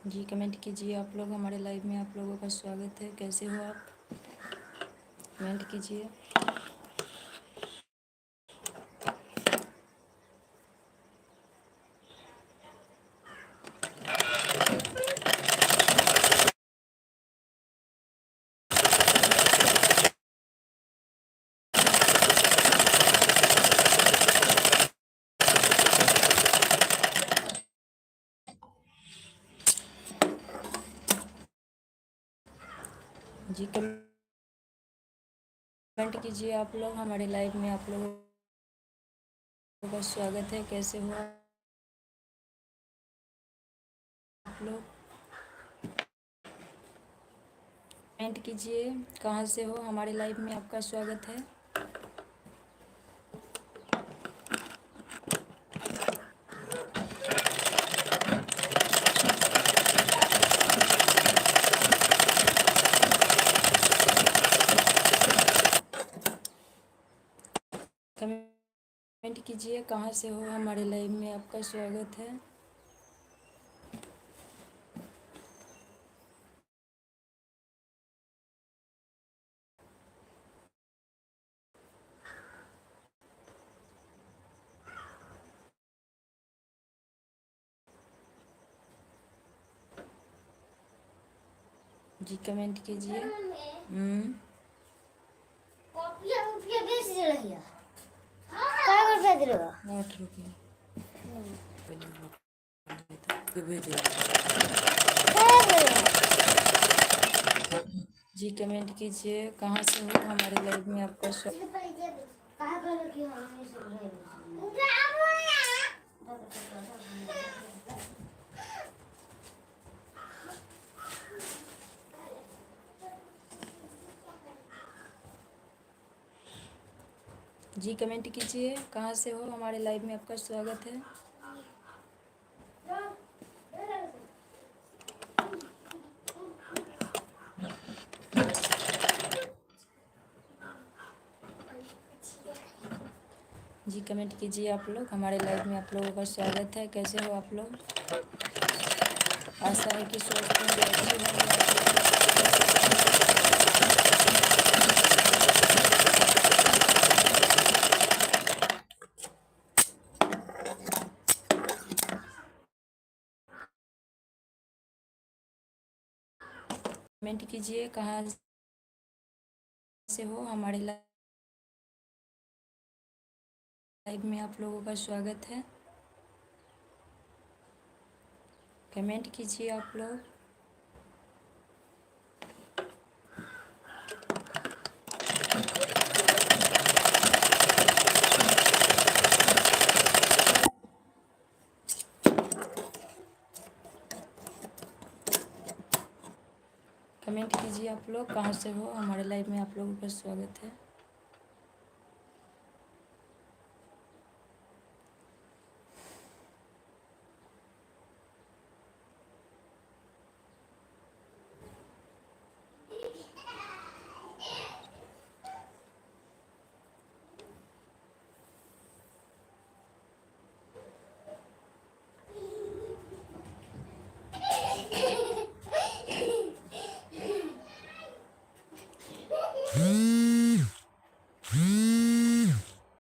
जी comment कीजिए आप लोग, हमारे लाइव में आप लोगों का स्वागत है। कैसे हो आप? कमेंट कीजिए। जी कमेंट कीजिए आप लोग, हमारे लाइव में आप लोगों का स्वागत है। कैसे हो आप लोग? कमेंट कीजिए, कहाँ से हो? हमारे लाइव में आपका स्वागत है। कमेंट कीजिए, कहाँ से हो? हमारे लाइव में आपका स्वागत है। जी कमेंट कीजिए। आठ रुपये जी कमेंट कीजिए, कहाँ से हो? हमारे लाइव में आपका जी कमेंट कीजिए, कहाँ से हो? हमारे लाइव में आपका स्वागत है। जी कमेंट कीजिए आप लोग, हमारे लाइव में आप लोगों का स्वागत है। कैसे हो आप लोग? आशा है कि स्वस्थ होंगे, अच्छे होंगे कमेंट कीजिए, कहाँ से हो? हमारे लाइव में आप लोगों का स्वागत है। कमेंट कीजिए आप लोग। कमेंट कीजिए आप लोग, कहाँ से हो? हमारे लाइव में आप लोगों का स्वागत है।